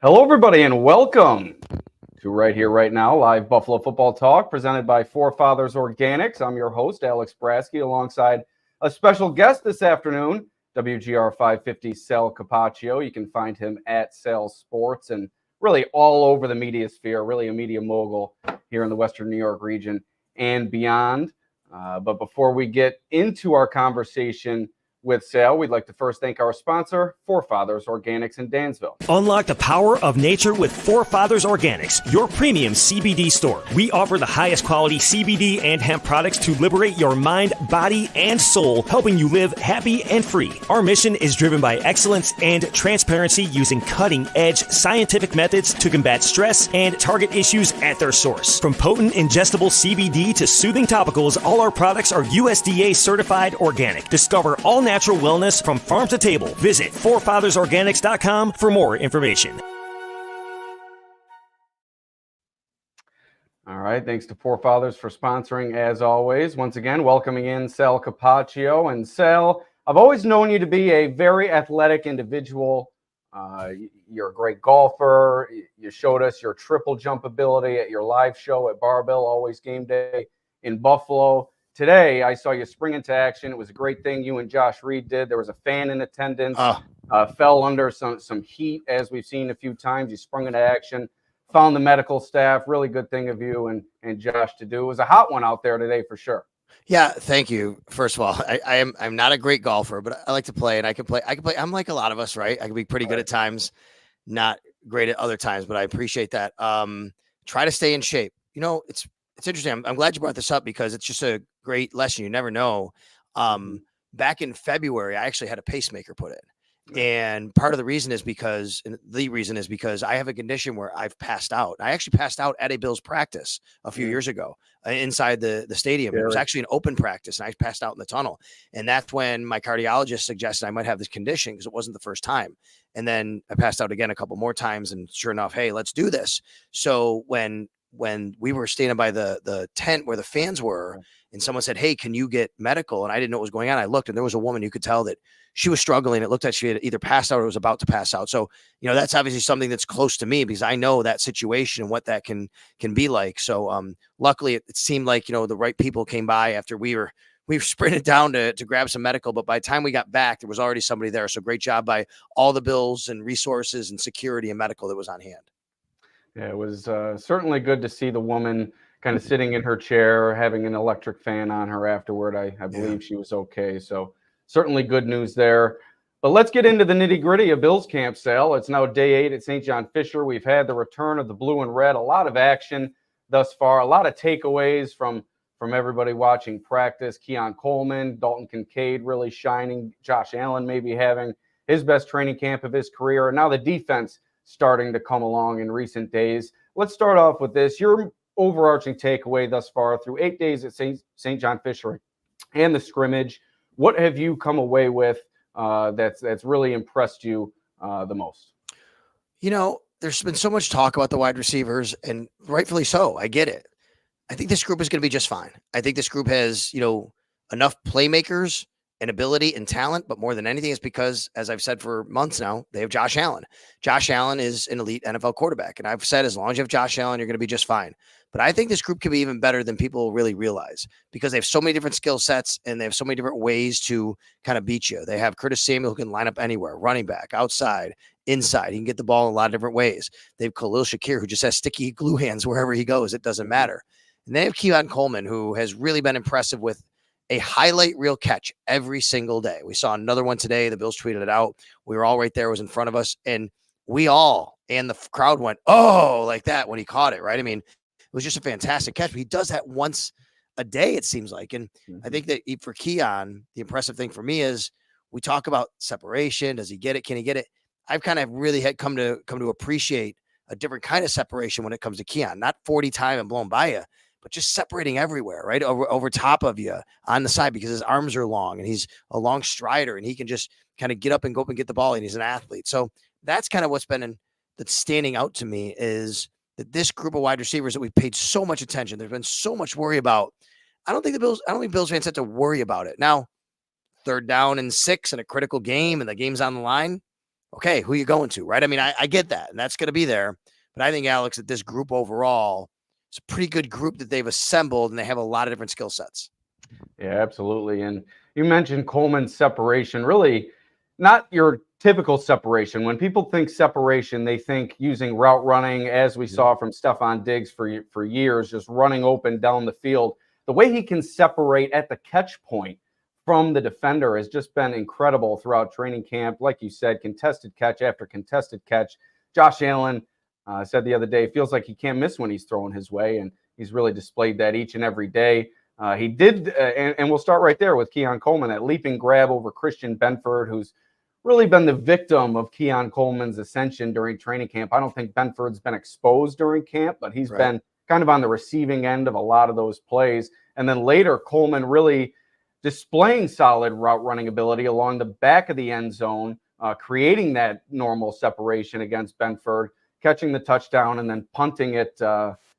Hello, everybody, and welcome to Right Here, Right Now, live Buffalo football talk presented by Forefathers Organics. I'm your host, Alex Brasky, alongside a special guest this afternoon, WGR 550 Sal Capaccio. You can find him at Sal Sports and really all over the media sphere, really a media mogul here in the Western New York region and beyond. But before we get into our conversation with Sal, we'd like to first thank our sponsor, Forefathers Organics in Dansville. Unlock the power of nature with Forefathers Organics, your premium CBD store. We offer the highest quality CBD and hemp products to liberate your mind, body, and soul, helping you live happy and free. Our mission is driven by excellence and transparency using cutting-edge scientific methods to combat stress and target issues at their source. From potent ingestible CBD to soothing topicals, all our products are USDA certified organic. Discover all natural wellness from farm to table. Visit forefathersorganics.com for more information. All right. Thanks to Forefathers for sponsoring as always. Once again, welcoming in Sal Capaccio. And Sal, I've always known you to be a very athletic individual. You're a great golfer. You showed us your triple jump ability at your live show at Barbell Always Game Day in Buffalo. Today, I saw you spring into action. It was a great thing you and Josh Reed did. There was a fan in attendance, fell under some heat, as we've seen a few times. You sprung into action, found the medical staff. Really good thing of you and Josh to do. It was a hot one out there today for sure. Yeah, thank you. First of all, I'm not a great golfer, but I like to play, and I can play. I'm like a lot of us, right? I can be pretty good at times, not great at other times, but I appreciate that. Try to stay in shape. You know, it's interesting. I'm glad you brought this up because it's just a great lesson. You never know. Back in February, I actually had a pacemaker put in. And part of the reason is because I have a condition where I've passed out. I actually passed out at a Bills practice a few years ago inside the stadium. It was actually an open practice, and I passed out in the tunnel. And that's when my cardiologist suggested I might have this condition because it wasn't the first time. And then I passed out again a couple more times, and sure enough, hey, let's do this. So when we were standing by the tent where the fans were, and someone said, hey, can you get medical? And I didn't know what was going on. I looked, and there was a woman you could tell that she was struggling. It looked like she had either passed out or was about to pass out. So, you know, that's obviously something that's close to me because I know that situation and what that can be like. So luckily it seemed like, you know, the right people came by after we sprinted down to grab some medical, but by the time we got back, there was already somebody there. So great job by all the Bills and resources and security and medical that was on hand. Yeah, it was certainly good to see the woman kind of sitting in her chair, having an electric fan on her afterward. I believe she was okay. So certainly good news there. But let's get into the nitty-gritty of Bills camp, Sal. It's now day 8 at St. John Fisher. We've had the return of the blue and red, a lot of action thus far, a lot of takeaways from everybody watching practice. Keon Coleman, Dalton Kincaid really shining, Josh Allen maybe having his best training camp of his career, and now the defense starting to come along in recent days. Let's start off with this. Your overarching takeaway thus far through 8 days at St. John Fisher and the scrimmage. What have you come away with that's really impressed you the most? You know, there's been so much talk about the wide receivers, and rightfully so. I get it. I think this group is going to be just fine. I think this group has, you know, enough playmakers and ability and talent, but more than anything is because, as I've said for months now, they have Josh Allen. Josh Allen is an elite NFL quarterback. And I've said, as long as you have Josh Allen, you're going to be just fine. But I think this group could be even better than people really realize because they have so many different skill sets and they have so many different ways to kind of beat you. They have Curtis Samuel who can line up anywhere, running back, outside, inside. He can get the ball in a lot of different ways. They have Khalil Shakir who just has sticky glue hands wherever he goes. It doesn't matter. And they have Keon Coleman who has really been impressive with a highlight reel catch every single day. We saw another one today. The Bills tweeted it out. We were all right there. It was in front of us. And we all, and the crowd went, oh, like that when he caught it, right? I mean, it was just a fantastic catch. But he does that once a day, it seems like. And I think that for Keon, the impressive thing for me is we talk about separation. Does he get it? Can he get it? I've kind of really had come to appreciate a different kind of separation when it comes to Keon. Not 40 time and blown by you, but just separating everywhere, right? Over top of you on the side because his arms are long and he's a long strider and he can just kind of get up and go up and get the ball and he's an athlete. So that's kind of what's been that's standing out to me is that this group of wide receivers that we've paid so much attention, there's been so much worry about. I don't think Bills fans have to worry about it. Now, 3rd down and 6 in a critical game and the game's on the line. Okay, who you going to, right? I mean, I get that, and that's going to be there. But I think, Alex, that this group overall is a pretty good group that they've assembled, and they have a lot of different skill sets. Yeah, absolutely. And you mentioned Coleman's separation, really not your typical separation. When people think separation, they think using route running, as we saw from Stephon Diggs for years, just running open down the field. The way he can separate at the catch point from the defender has just been incredible throughout training camp. Like you said, contested catch after contested catch. Josh Allen said the other day, feels like he can't miss when he's throwing his way, and he's really displayed that each and every day. He did, and we'll start right there with Keon Coleman, that leaping grab over Christian Benford, who's really been the victim of Keon Coleman's ascension during training camp. I don't think Benford's been exposed during camp, but he's been kind of on the receiving end of a lot of those plays. And then later, Coleman really displaying solid route running ability along the back of the end zone, creating that normal separation against Benford, catching the touchdown, and then punting it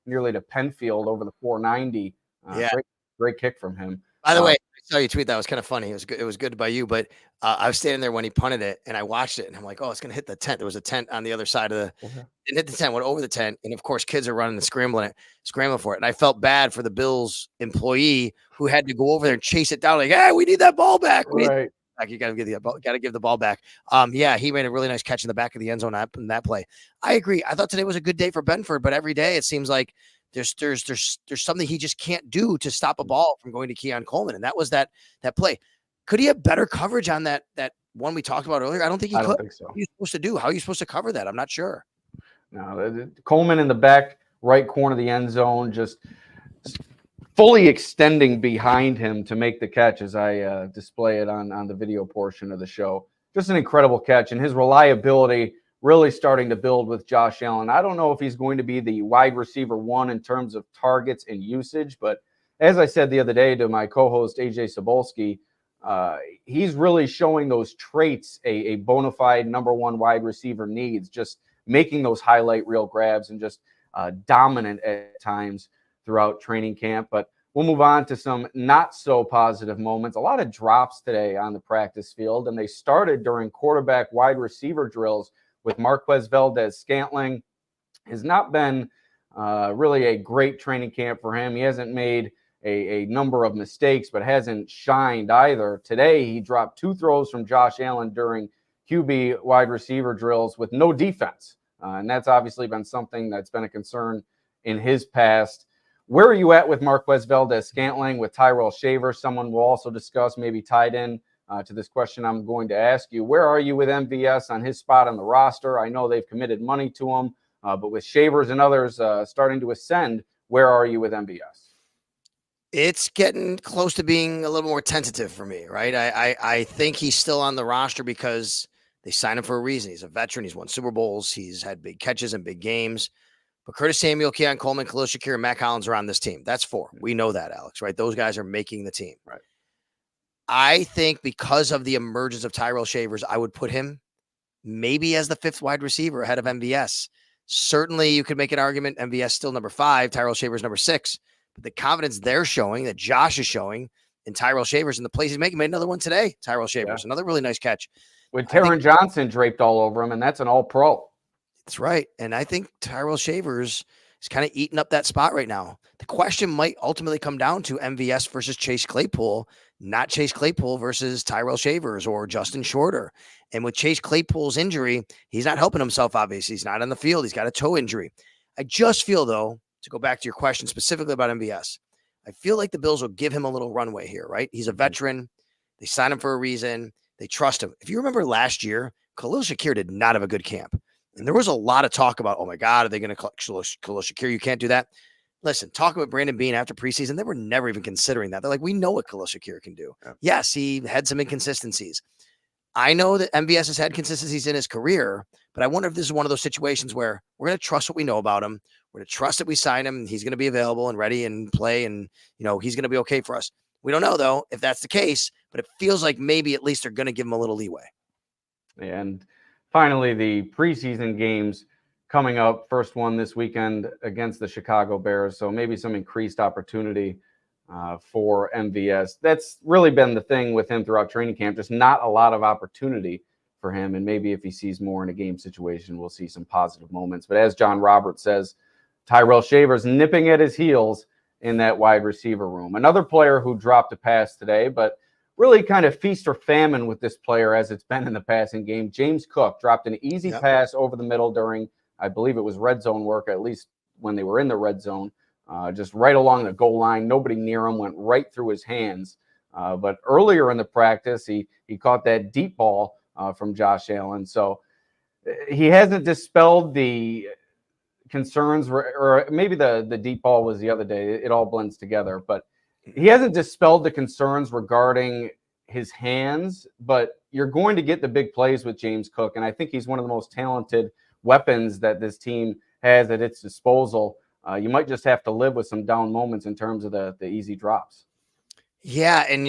nearly to Penfield over the 490. Great kick from him. By the way, I saw you tweet that. It was kind of funny. It was good by you, but I was standing there when he punted it, and I watched it, and I'm like, oh, it's going to hit the tent. There was a tent on the other side of it hit the tent, went over the tent, and of course, kids are running and scrambling for it. And I felt bad for the Bills employee who had to go over there and chase it down, like, hey, we need that ball back. Right. You got to give the ball back. He made a really nice catch in the back of the end zone in that play. I agree. I thought today was a good day for Benford, but every day it seems like there's something he just can't do to stop a ball from going to Keon Coleman, and that was that play. Could he have better coverage on that one we talked about earlier? I don't think he could. Don't think so. What are you supposed to do? How are you supposed to cover that? I'm not sure. No, Coleman in the back right corner of the end zone, just fully extending behind him to make the catch, as I display it on the video portion of the show. Just an incredible catch, and his reliability really starting to build with Josh Allen. I don't know if he's going to be the wide receiver one in terms of targets and usage, but as I said the other day to my co-host Ajay Cybulski, he's really showing those traits a bona fide number one wide receiver needs, just making those highlight reel grabs and just dominant at times throughout training camp. But we'll move on to some not so positive moments. A lot of drops today on the practice field, and they started during quarterback wide receiver drills with Marquez Valdes-Scantling. Has not been really a great training camp for him. He hasn't made a number of mistakes, but hasn't shined either. Today, he dropped 2 throws from Josh Allen during QB wide receiver drills with no defense. And that's obviously been something that's been a concern in his past. Where are you at with Marquez Valdes-Scantling, with Tyrell Shaver? Someone we'll also discuss, maybe tied in to this question I'm going to ask you. Where are you with MVS on his spot on the roster? I know they've committed money to him, but with Shavers and others starting to ascend, where are you with MVS? It's getting close to being a little more tentative for me, right? I think he's still on the roster because they signed him for a reason. He's a veteran. He's won Super Bowls. He's had big catches and big games. But Curtis Samuel, Keon Coleman, Khalil Shakir, and Matt Collins are on this team. That's 4. We know that, Alex, right? Those guys are making the team. Right. I think because of the emergence of Tyrell Shavers, I would put him maybe as the 5th wide receiver ahead of MVS. Certainly, you could make an argument MVS still number 5, Tyrell Shavers number 6. But the confidence they're showing, that Josh is showing, and Tyrell Shavers and the plays he's making, made another one today. Tyrell Shavers, another really nice catch. With Taron Johnson draped all over him, and that's an all-pro. That's right. And I think Tyrell Shavers is kind of eating up that spot right now. The question might ultimately come down to MVS versus Chase Claypool, not Chase Claypool versus Tyrell Shavers or Justin Shorter. And with Chase Claypool's injury, he's not helping himself, obviously. He's not on the field. He's got a toe injury. I just feel, though, to go back to your question specifically about MVS, I feel like the Bills will give him a little runway here, right? He's a veteran. They signed him for a reason. They trust him. If you remember last year, Khalil Shakir did not have a good camp. And there was a lot of talk about, oh my God, are they going to collect Khalil Shakir? You can't do that. Listen, talking with Brandon Beane after preseason, they were never even considering that. They're like, we know what Khalil Shakir can do. Yeah. Yes, he had some inconsistencies. I know that MVS has had consistencies in his career, but I wonder if this is one of those situations where we're going to trust what we know about him. We're going to trust that we sign him. He's going to be available and ready and play, and he's going to be okay for us. We don't know, though, if that's the case, but it feels like maybe at least they're going to give him a little leeway. And finally, the preseason games coming up. First one this weekend against the Chicago Bears, so maybe some increased opportunity for MVS. That's really been the thing with him throughout training camp, just not a lot of opportunity for him. And maybe if he sees more in a game situation, we'll see some positive moments. But as John Roberts says, Tyrell Shavers nipping at his heels in that wide receiver room. Another player who dropped a pass today, but really kind of feast or famine with this player as it's been in the passing game. James Cook dropped an easy pass over the middle during, I believe it was red zone work, at least when they were in the red zone, just right along the goal line. Nobody near him, went right through his hands. But earlier in the practice, he caught that deep ball from Josh Allen. So he hasn't dispelled the concerns, or maybe the deep ball was the other day. It all blends together. But he hasn't dispelled the concerns regarding his hands, but you're going to get the big plays with James Cook. And I think he's one of the most talented weapons that this team has at its disposal. You might just have to live with some down moments in terms of the easy drops. Yeah, and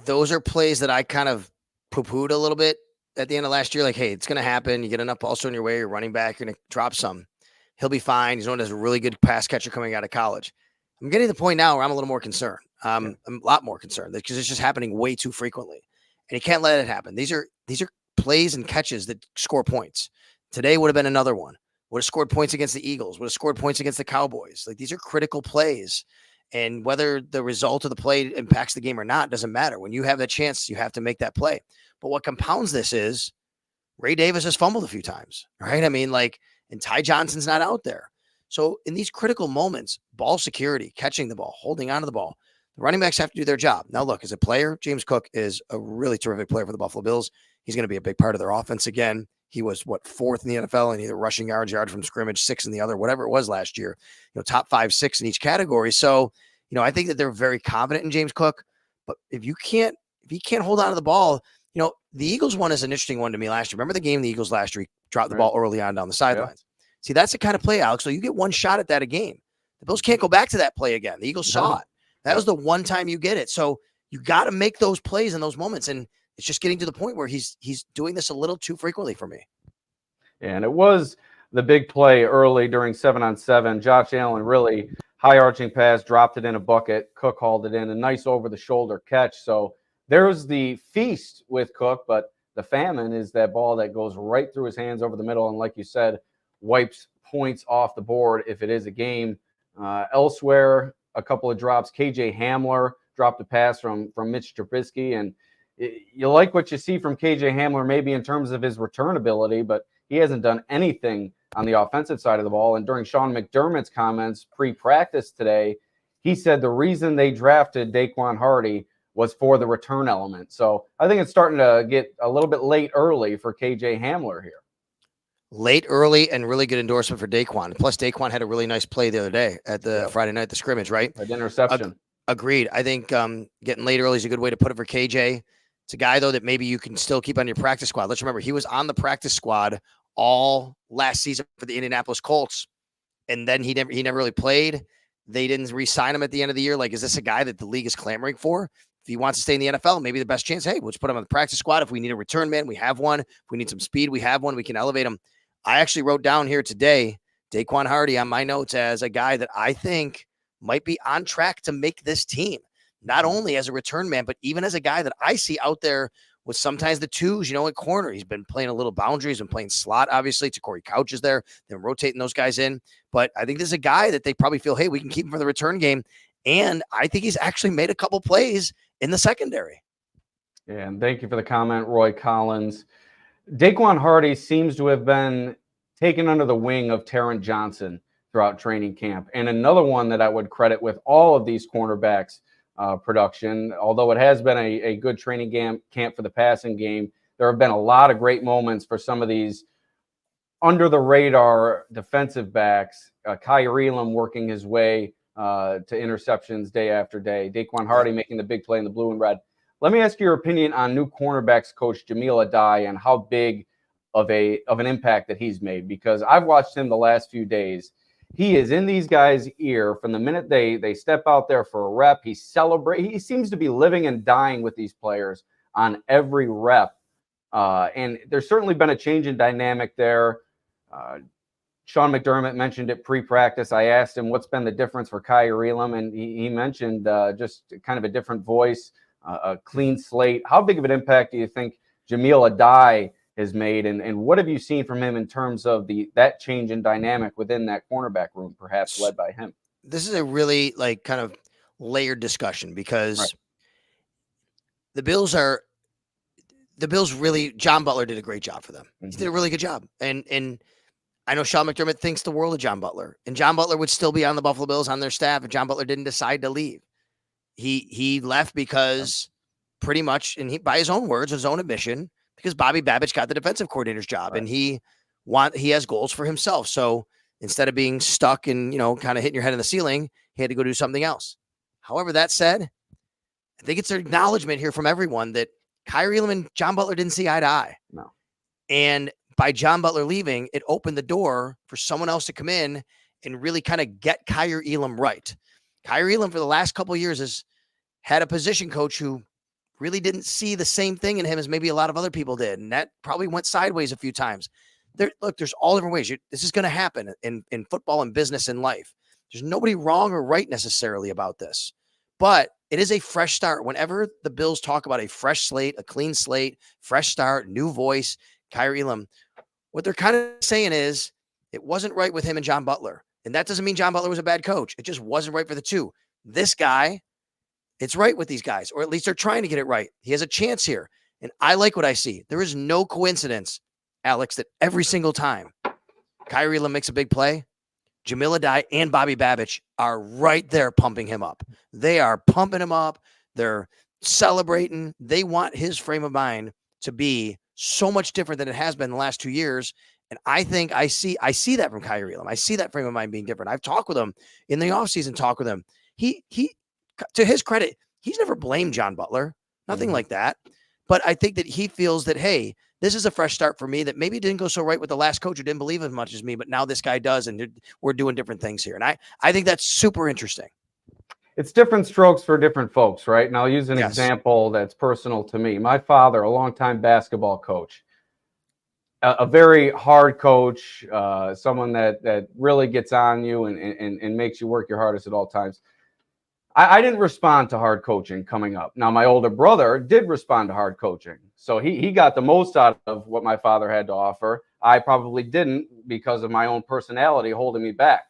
those are plays that I kind of poo-pooed a little bit at the end of last year. Like, hey, it's going to happen. You get enough balls in your way, you're running back, you're going to drop some. He'll be fine. He's known as a really good pass catcher coming out of college. I'm getting to the point now where I'm a little more concerned. I'm a lot more concerned because it's just happening way too frequently, and you can't let it happen. These are plays and catches that score points. Today would have been another one. Would have scored points against the Eagles. Would have scored points against the Cowboys. Like, these are critical plays. And whether the result of the play impacts the game or not doesn't matter. When you have that chance, you have to make that play. But what compounds this is Ray Davis has fumbled a few times, right? I mean, and Ty Johnson's not out there. So in these critical moments, ball security, catching the ball, holding onto the ball, the running backs have to do their job. Now, look, as a player, James Cook is a really terrific player for the Buffalo Bills. He's going to be a big part of their offense again. He was fourth in the NFL in either rushing yards, yard from scrimmage, sixth in the other, whatever it was last year, top 5, 6 in each category. So, I think that they're very confident in James Cook, but if he can't hold on to the ball, the Eagles one is an interesting one to me last year. Remember the game the Eagles last year, he dropped the ball early on down the sidelines. Yeah. See, that's the kind of play, Alex. So you get one shot at that a game. The Bills can't go back to that play again. The Eagles saw it. That was the one time you get it. So you got to make those plays in those moments. And it's just getting to the point where he's doing this a little too frequently for me. And it was the big play early during 7-on-7. Josh Allen really high arching pass, dropped it in a bucket. Cook hauled it in, a nice over the shoulder catch. So there's the feast with Cook, but the famine is that ball that goes right through his hands over the middle. And like you said, wipes points off the board if it is a game. Elsewhere, a couple of drops. KJ Hamler dropped a pass from Mitch Trubisky. And you like what you see from KJ Hamler, maybe in terms of his return ability, but he hasn't done anything on the offensive side of the ball. And during Sean McDermott's comments pre-practice today, he said the reason they drafted Daquan Hardy was for the return element. So I think it's starting to get a little bit late early for KJ Hamler here. Late early and really good endorsement for Daquan. Plus, Daquan had a really nice play the other day at the Friday night, the scrimmage, right? An interception. Agreed. I think getting late early is a good way to put it for KJ. It's a guy, though, that maybe you can still keep on your practice squad. Let's remember, he was on the practice squad all last season for the Indianapolis Colts, and then he never really played. They didn't re-sign him at the end of the year. Like, is this a guy that the league is clamoring for? If he wants to stay in the NFL, maybe the best chance, hey, we'll just put him on the practice squad. If we need a return man, we have one. If we need some speed, we have one. We can elevate him. I actually wrote down here today Daquan Hardy on my notes as a guy that I think might be on track to make this team, not only as a return man, but even as a guy that I see out there with sometimes the twos, at corner. He's been playing a little boundary. He's been playing slot, obviously. Corey Couch is there. They're rotating those guys in. But I think this is a guy that they probably feel, hey, we can keep him for the return game. And I think he's actually made a couple plays in the secondary. Yeah, and thank you for the comment, Roy Collins. Daquan Hardy seems to have been taken under the wing of Taron Johnson throughout training camp. And another one that I would credit with all of these cornerbacks production, although it has been a good training camp for the passing game, there have been a lot of great moments for some of these under the radar defensive backs. Kyrie Elam working his way to interceptions day after day. Daquan Hardy making the big play in the blue and red. Let me ask your opinion on new cornerbacks coach Jamil Adai and how big of an impact that he's made, because I've watched him the last few days. He is in these guys' ear from the minute they step out there for a rep. He seems to be living and dying with these players on every rep. And there's certainly been a change in dynamic there. Sean McDermott mentioned it pre-practice. I asked him what's been the difference for Kyrie Elam, and he mentioned just kind of a different voice, a clean slate. How big of an impact do you think Jamil Adai has made, and what have you seen from him in terms of that change in dynamic within that cornerback room, perhaps led by him? This is a really like kind of layered discussion because the Bills really, John Butler did a great job for them. He did a really good job. And I know Sean McDermott thinks the world of John Butler, and John Butler would still be on the Buffalo Bills on their staff if John Butler didn't decide to leave. He left because pretty much, and he, by his own words, his own admission, because Bobby Babich got the defensive coordinator's job, and he has goals for himself. So instead of being stuck and, kind of hitting your head in the ceiling, he had to go do something else. However, that said, I think it's an acknowledgement here from everyone that Kyrie Elam and John Butler didn't see eye to eye. No. And by John Butler leaving, it opened the door for someone else to come in and really kind of get Kyrie Elam right. Kyrie Elam for the last couple of years has had a position coach who really didn't see the same thing in him as maybe a lot of other people did. And that probably went sideways a few times. There's all different ways. This is going to happen in football and business and life. There's nobody wrong or right necessarily about this, but it is a fresh start. Whenever the Bills talk about a fresh slate, a clean slate, fresh start, new voice, Kyrie Elam, what they're kind of saying is it wasn't right with him and John Butler. And that doesn't mean John Butler was a bad coach. It just wasn't right for the two. This guy, it's right with these guys, or at least they're trying to get it right. He has a chance here. And I like what I see. There is no coincidence, Alex, that every single time Kyrie Elam makes a big play, Jamil Adai and Bobby Babich are right there pumping him up. They are pumping him up. They're celebrating. They want his frame of mind to be so much different than it has been the last 2 years. And I think I see that from Kyrie Elam. I see that frame of mind being different. I've talked with him in the offseason, talk with him. He, to his credit, he's never blamed John Butler, nothing like that. But I think that he feels that, hey, this is a fresh start for me that maybe didn't go so right with the last coach who didn't believe as much as me, but now this guy does, and we're doing different things here. And I think that's super interesting. It's different strokes for different folks, right? And I'll use an example that's personal to me. My father, a longtime basketball coach, a very hard coach, someone that really gets on you and makes you work your hardest at all times. I didn't respond to hard coaching coming up. Now, my older brother did respond to hard coaching. So he got the most out of what my father had to offer. I probably didn't because of my own personality holding me back.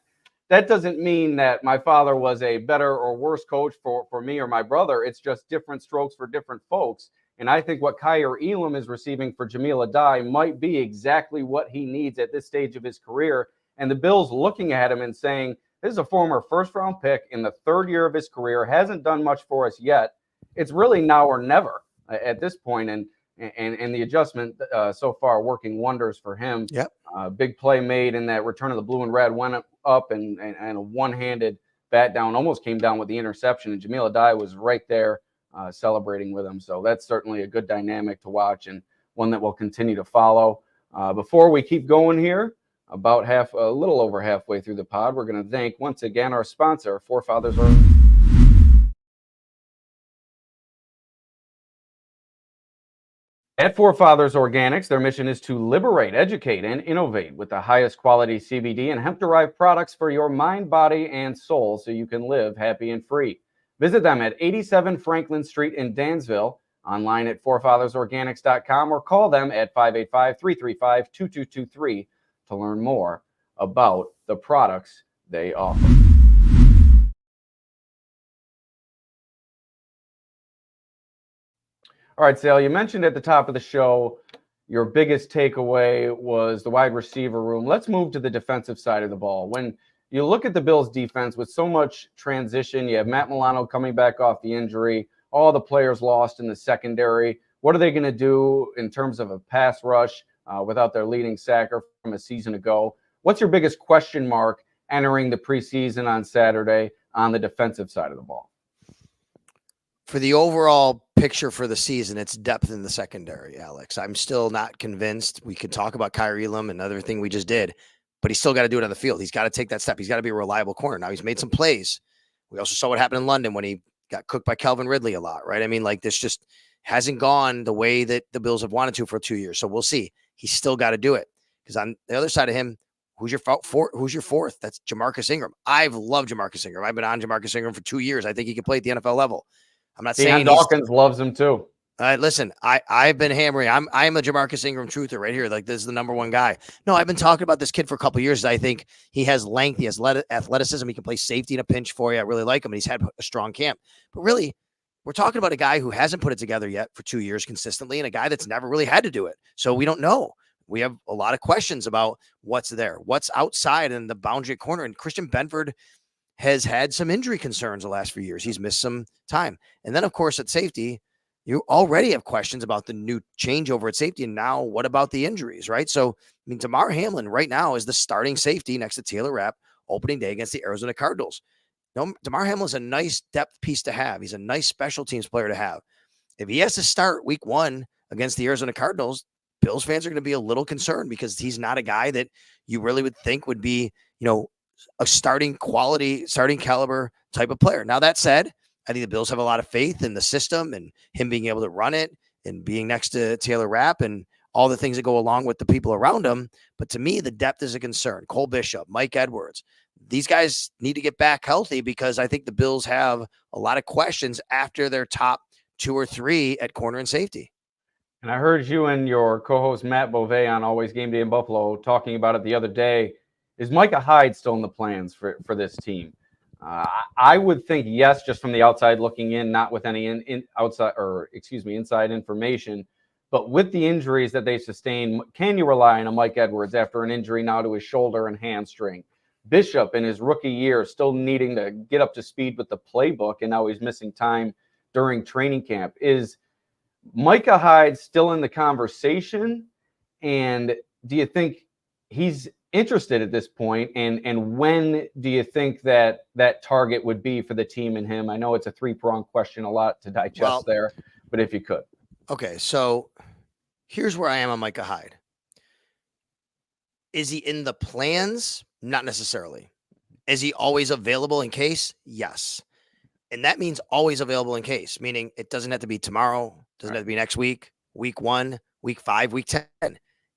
That doesn't mean that my father was a better or worse coach for me or my brother. It's just different strokes for different folks. And I think what Kyrie Elam is receiving for Jamil Adai might be exactly what he needs at this stage of his career. And the Bills looking at him and saying, this is a former first-round pick in the third year of his career, hasn't done much for us yet. It's really now or never at this point. And the adjustment so far working wonders for him. Yep. Big play made in that return of the blue and red, went up and a one-handed bat down, almost came down with the interception. And Jamil Adai was right there celebrating with him. So that's certainly a good dynamic to watch and one that we'll continue to follow. Before we keep going here, about a little over halfway through the pod, we're going to thank once again our sponsor, Forefathers. At Forefathers Organics, their mission is to liberate, educate, and innovate with the highest quality CBD and hemp-derived products for your mind, body, and soul so you can live happy and free. Visit them at 87 Franklin Street in Dansville, online at forefathersorganics.com, or call them at 585-335-2223 to learn more about the products they offer. All right, Sal, you mentioned at the top of the show your biggest takeaway was the wide receiver room. Let's move to the defensive side of the ball. When you look at the Bills' defense with so much transition, you have Matt Milano coming back off the injury, all the players lost in the secondary. What are they going to do in terms of a pass rush without their leading sacker from a season ago? What's your biggest question mark entering the preseason on Saturday on the defensive side of the ball? For the overall picture for the season, it's depth in the secondary, Alex. I'm still not convinced. We could talk about Kyrie Elam and another thing we just did, but he's still got to do it on the field. He's got to take that step. He's got to be a reliable corner. Now, he's made some plays. We also saw what happened in London when he got cooked by Calvin Ridley a lot, right? I mean, like, this just hasn't gone the way that the Bills have wanted to for 2 years. So we'll see. He's still got to do it because on the other side of him, who's your fourth? That's Jamarcus Ingram. I've loved Jamarcus Ingram. I've been on Jamarcus Ingram for 2 years. I think he can play at the NFL level. I'm not saying Dawkins loves him too. Listen, I've been hammering. I'm a Jamarcus Ingram truther right here. Like, this is the number one guy. No, I've been talking about this kid for a couple of years. I think he has length. He has athleticism. He can play safety in a pinch for you. I really like him, and he's had a strong camp. But really, we're talking about a guy who hasn't put it together yet for 2 years consistently, and a guy that's never really had to do it. So we don't know. We have a lot of questions about what's there, what's outside in the boundary corner. And Christian Benford has had some injury concerns the last few years. He's missed some time. And then, of course, at safety, you already have questions about the new changeover at safety. And now what about the injuries, right? So, I mean, Damar Hamlin right now is the starting safety next to Taylor Rapp opening day against the Arizona Cardinals. No, Damar Hamlin is a nice depth piece to have. He's a nice special teams player to have. If he has to start week 1 against the Arizona Cardinals, Bills fans are going to be a little concerned because he's not a guy that you really would think would be, a starting caliber type of player. Now, that said, I think the Bills have a lot of faith in the system and him being able to run it and being next to Taylor Rapp and all the things that go along with the people around him. But to me, the depth is a concern. Cole Bishop, Mike Edwards, these guys need to get back healthy because I think the Bills have a lot of questions after their top 2 or 3 at corner and safety. And I heard you and your co-host Matt Beauvais on Always Game Day in Buffalo talking about it the other day. Is Micah Hyde still in the plans for this team? I would think yes, just from the outside looking in, not with any inside information. But with the injuries that they sustained, can you rely on a Mike Edwards after an injury now to his shoulder and hamstring? Bishop in his rookie year still needing to get up to speed with the playbook, and now he's missing time during training camp. Is Micah Hyde still in the conversation? And do you think he's interested at this point? And when do you think that target would be for the team and him? I know it's a 3-pronged question, a lot to digest there, but if you could. Okay, so here's where I am on Micah Hyde. Is he in the plans? Not necessarily. Is he always available in case? Yes. And that means always available in case, meaning it doesn't have to be tomorrow, doesn't have to be next week, week 1, week 5, week 10.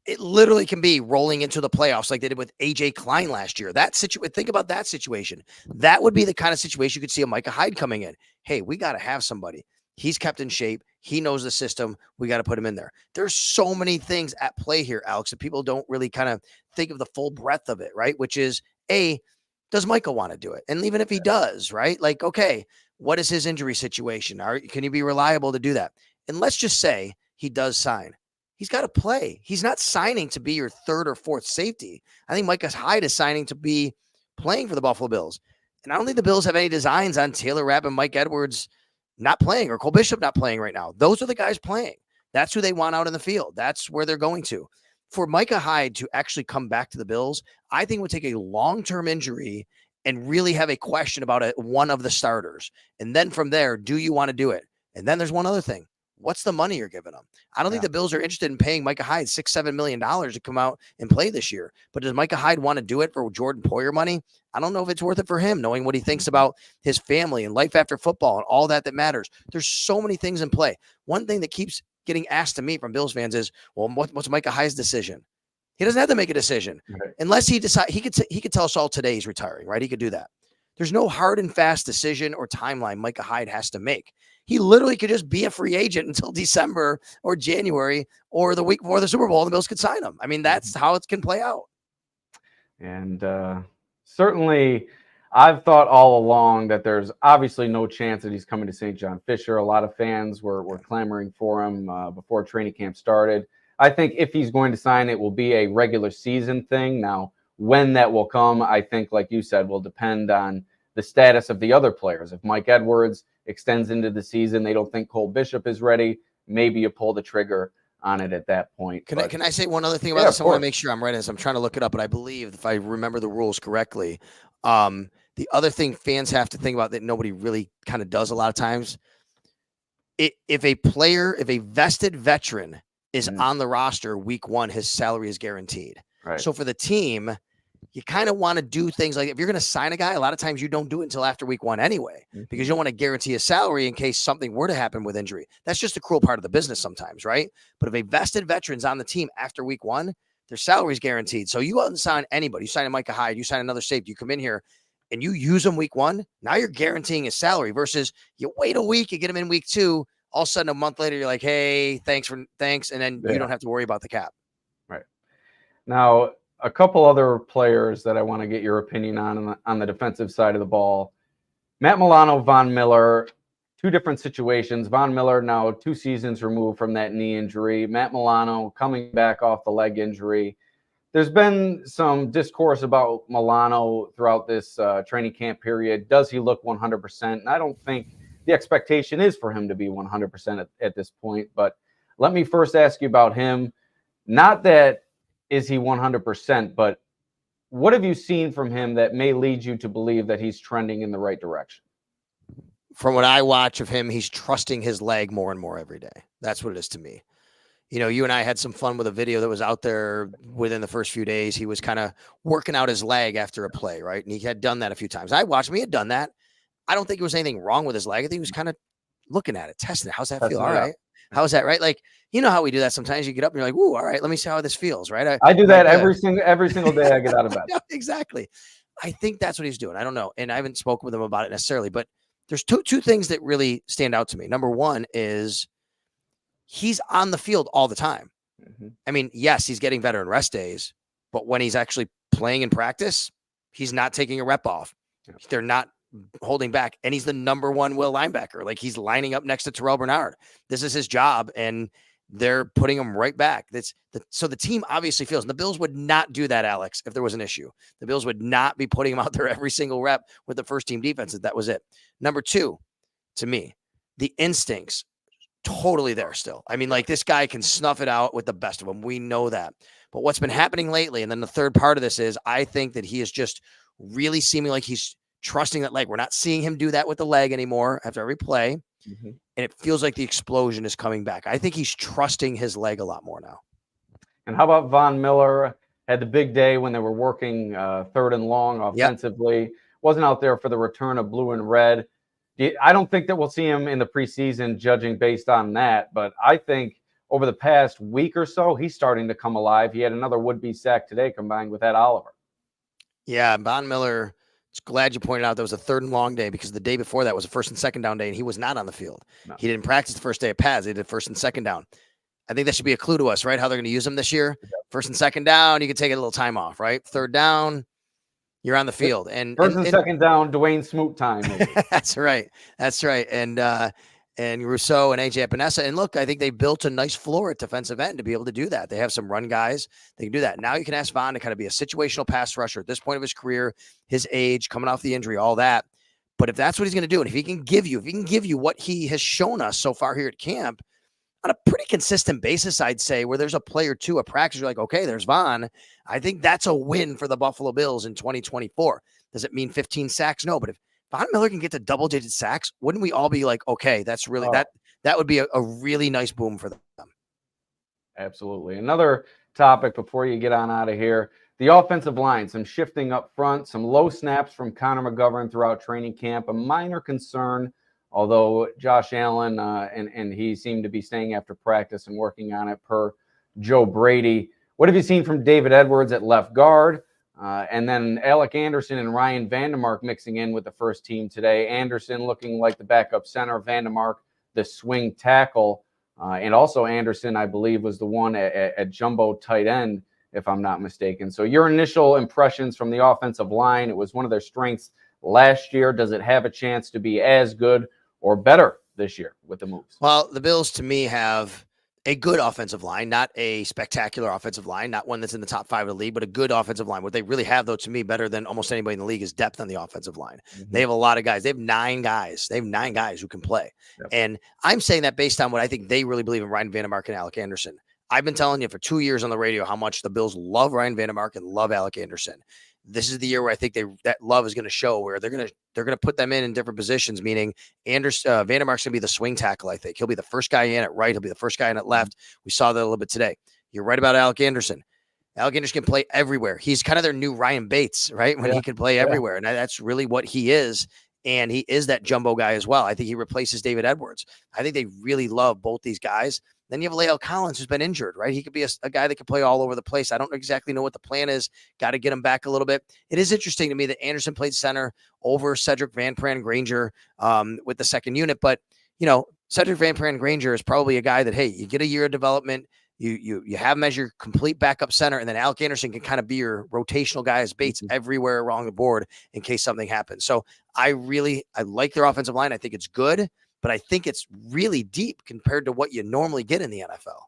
It literally can be rolling into the playoffs like they did with AJ Klein last year. Think about that situation. That would be the kind of situation you could see a Micah Hyde coming in. Hey, we got to have somebody. He's kept in shape. He knows the system. We got to put him in there. There's so many things at play here, Alex, that people don't really kind of think of the full breadth of it, right? Which is, does Micah want to do it? And even if he does, right? Like, okay, what is his injury situation? Can he be reliable to do that? And let's just say he does sign. He's got to play. He's not signing to be your 3rd or 4th safety. I think Micah Hyde is signing to be playing for the Buffalo Bills. And I don't think the Bills have any designs on Taylor Rapp and Mike Edwards not playing or Cole Bishop not playing right now. Those are the guys playing. That's who they want out in the field. That's where they're going to. For Micah Hyde to actually come back to the Bills, I think it would take a long-term injury and really have a question about one of the starters. And then from there, do you want to do it? And then there's one other thing. What's the money you're giving them? I don't think the Bills are interested in paying Micah Hyde $6-7 million to come out and play this year. But does Micah Hyde want to do it for Jordan Poyer money? I don't know if it's worth it for him, knowing what he thinks about his family and life after football and all that matters. There's so many things in play. One thing that keeps getting asked to me from Bills fans is, well, what's Micah Hyde's decision? He doesn't have to make a decision unless he decides. He could tell us all today he's retiring, right? He could do that. There's no hard and fast decision or timeline Micah Hyde has to make. He literally could just be a free agent until December or January or the week before the Super Bowl, and the Bills could sign him. I mean, that's how it can play out. And certainly, I've thought all along that there's obviously no chance that he's coming to St. John Fisher. A lot of fans were clamoring for him before training camp started. I think if he's going to sign, it will be a regular season thing. Now, when that will come, I think, like you said, will depend on the status of the other players. If Mike Edwards extends into the season, they don't think Cole Bishop is ready, maybe you pull the trigger on it at that point. Can I say one other thing about this? I want to make sure I'm right as I'm trying to look it up, but I believe if I remember the rules correctly, the other thing fans have to think about that nobody really kind of does a lot of times, if a vested veteran is on the roster week 1, his salary is guaranteed. Right. So for the team, you kind of want to do things like if you're going to sign a guy, a lot of times you don't do it until after week 1 anyway, because you don't want to guarantee a salary in case something were to happen with injury. That's just a cruel part of the business sometimes, right? But if a vested veteran's on the team after week 1, their salary is guaranteed. So you wouldn't sign anybody. You sign a Micah Hyde, you sign another safety, you come in here and you use them week 1. Now you're guaranteeing his salary versus you wait a week, you get him in week 2. All of a sudden, a month later, you're like, hey, thanks. And then you don't have to worry about the cap. Right. Now, a couple other players that I want to get your opinion on the defensive side of the ball. Matt Milano, Von Miller, two different situations. Von Miller now 2 seasons removed from that knee injury. Matt Milano coming back off the leg injury. There's been some discourse about Milano throughout this training camp period. Does he look 100%? And I don't think the expectation is for him to be 100% at this point. But let me first ask you about him. Not that is he 100%, but what have you seen from him that may lead you to believe that he's trending in the right direction? From what I watch of him, he's trusting his leg more and more every day. That's what it is to me. You know, you and I had some fun with a video that was out there within the first few days. He was kind of working out his leg after a play, right? And he had done that a few times. I watched him. He had done that. I don't think there was anything wrong with his leg. I think he was kind of looking at it, testing it. How's that feel? All right. How's that, right? Like, you know how we do that sometimes. You get up and you're like, ooh, all right, let me see how this feels, right? I do that every single day I get out of bed. Exactly. I think that's what he's doing. I don't know. And I haven't spoken with him about it necessarily, but there's two things that really stand out to me. Number one is he's on the field all the time. Mm-hmm. I mean, yes, he's getting better in rest days, but when he's actually playing in practice, he's not taking a rep off. Yeah. They're not holding back. And he's the number one will linebacker. Like, he's lining up next to Terrell Bernard. This is his job. And they're putting him right back. So the team obviously feels, and the Bills would not do that, Alex, if there was an issue. The Bills would not be putting him out there every single rep with the first team defense if that was it. Number two, to me, the instincts, totally there still. I mean, like, this guy can snuff it out with the best of them. We know that. But what's been happening lately, and then the third part of this is, I think that he is just really seeming like he's trusting that leg. We're not seeing him do that with the leg anymore after every play. Mm-hmm. And it feels like the explosion is coming back. I think he's trusting his leg a lot more now. And how about Von Miller? Had the big day when they were working third and long offensively. Yep. Wasn't out there for the return of blue and red. I don't think that we'll see him in the preseason judging based on that, but I think over the past week or so, he's starting to come alive. He had another would-be sack today combined with Ed Oliver. Yeah, Von Miller, glad you pointed out that was a third and long day, because the day before that was a first and second down day, and he was not on the field. No. He didn't practice the first day of pads. They did first and second down. I think that should be a clue to us, right? How they're going to use him this year. Yeah. First and second down, you can take a little time off, right? Third down, you're on the field. And first and second down, Dwayne Smoot time. That's right. That's right. And Rousseau and AJ Epinesa. And look, I think they built a nice floor at defensive end to be able to do that. They have some run guys. They can do that. Now you can ask Von to kind of be a situational pass rusher at this point of his career, his age, coming off the injury, all that. But if that's what he's going to do, and if he can give you what he has shown us so far here at camp on a pretty consistent basis, I'd say, where there's a play or two, a practice, you're like, okay, there's Von. I think that's a win for the Buffalo Bills in 2024. Does it mean 15 sacks? No, but if Von Miller can get to double-digit sacks, wouldn't we all be like, okay, that's really that would be a really nice boom for them. Absolutely. Another topic before you get on out of here, the offensive line, some shifting up front, some low snaps from Connor McGovern throughout training camp, a minor concern, although Josh Allen and he seemed to be staying after practice and working on it per Joe Brady. What have you seen from David Edwards at left guard? And then Alec Anderson and Ryan Vandermark mixing in with the first team today. Anderson looking like the backup center, Vandermark the swing tackle. And also Anderson, I believe, was the one at jumbo tight end, if I'm not mistaken. So your initial impressions from the offensive line, it was one of their strengths last year. Does it have a chance to be as good or better this year with the moves? Well, the Bills, to me, have a good offensive line, not a spectacular offensive line, not one that's in the top 5 of the league, but a good offensive line. What they really have, though, to me, better than almost anybody in the league, is depth on the offensive line. Mm-hmm. They have a lot of guys. They have 9 guys. They have 9 guys who can play. Yep. And I'm saying that based on what I think they really believe in Ryan Vandermark and Alec Anderson. I've been telling you for 2 years on the radio how much the Bills love Ryan Vandermark and love Alec Anderson. This is the year where I think that love is going to show, where they're going to put them in different positions, meaning Vandermark's going to be the swing tackle. I think he'll be the first guy in at right. He'll be the first guy in at left. We saw that a little bit today. You're right about Alec Anderson. Alec Anderson can play everywhere. He's kind of their new Ryan Bates, right? When he can play everywhere. And that's really what he is. And he is that jumbo guy as well. I think he replaces David Edwards. I think they really love both these guys. Then you have Lael Collins, who's been injured, right? He could be a guy that can play all over the place. I don't exactly know what the plan is. Got to get him back a little bit. It is interesting to me that Anderson played center over Cedric Van Pran Granger with the second unit. But, Cedric Van Pran Granger is probably a guy that, hey, you get a year of development, you have him as your complete backup center, and then Alec Anderson can kind of be your rotational guy as Bates everywhere along the board in case something happens. So I like their offensive line. I think it's good, but I think it's really deep compared to what you normally get in the NFL.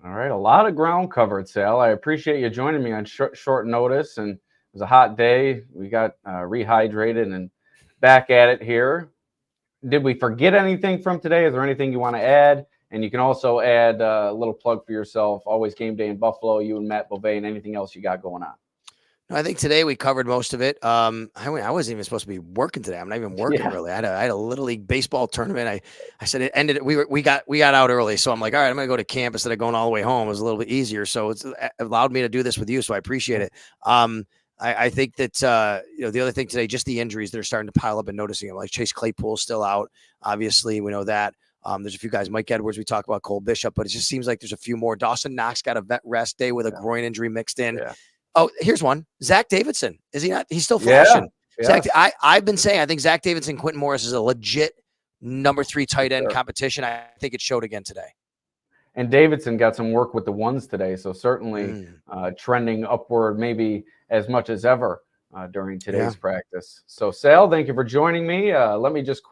All right, a lot of ground covered, Sal. I appreciate you joining me on short notice, and it was a hot day. We got rehydrated and back at it here. Did we forget anything from today? Is there anything you want to add? And you can also add a little plug for yourself. Always Game Day in Buffalo, you and Matt Beauvais, and anything else you got going on. I think today we covered most of it. I wasn't even supposed to be working today. I'm not even working really. I had a little league baseball tournament. I said it ended. We got out early, so I'm like, all right, I'm gonna go to camp instead of going all the way home. It was a little bit easier, so it's allowed me to do this with you. So I appreciate it. I think that the other thing today, just the injuries that are starting to pile up and noticing them. Like Chase Claypool's still out. Obviously, we know that. There's a few guys, Mike Edwards, we talk about Cole Bishop, but it just seems like there's a few more. Dawson Knox got a vet rest day with a groin injury mixed in. Yeah. Oh, here's one. Zach Davidson. Is he not? He's still flashing. Yeah. I've been saying I think Zach Davidson, Quentin Morris is a legit number 3 tight end competition. I think it showed again today. And Davidson got some work with the ones today, so certainly trending upward maybe as much as ever during today's practice. So, Sal, thank you for joining me. Let me just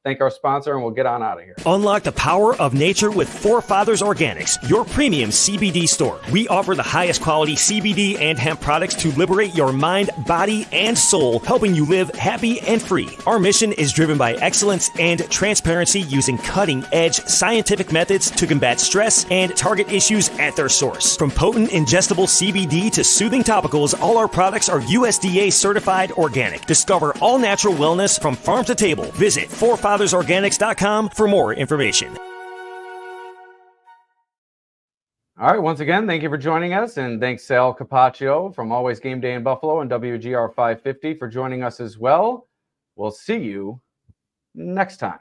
thank our sponsor, and we'll get on out of here. Unlock the power of nature with Forefathers Organics, your premium CBD store. We offer the highest quality CBD and hemp products to liberate your mind, body, and soul, helping you live happy and free. Our mission is driven by excellence and transparency, using cutting-edge scientific methods to combat stress and target issues at their source. From potent ingestible CBD to soothing topicals, all our products are USDA certified organic. Discover all natural wellness from farm to table. Visit forefathersorganics.com for more information. All right, once again, thank you for joining us, and thanks Sal Capaccio from Always Game Day in Buffalo and WGR 550 for joining us as well. We'll see you next time.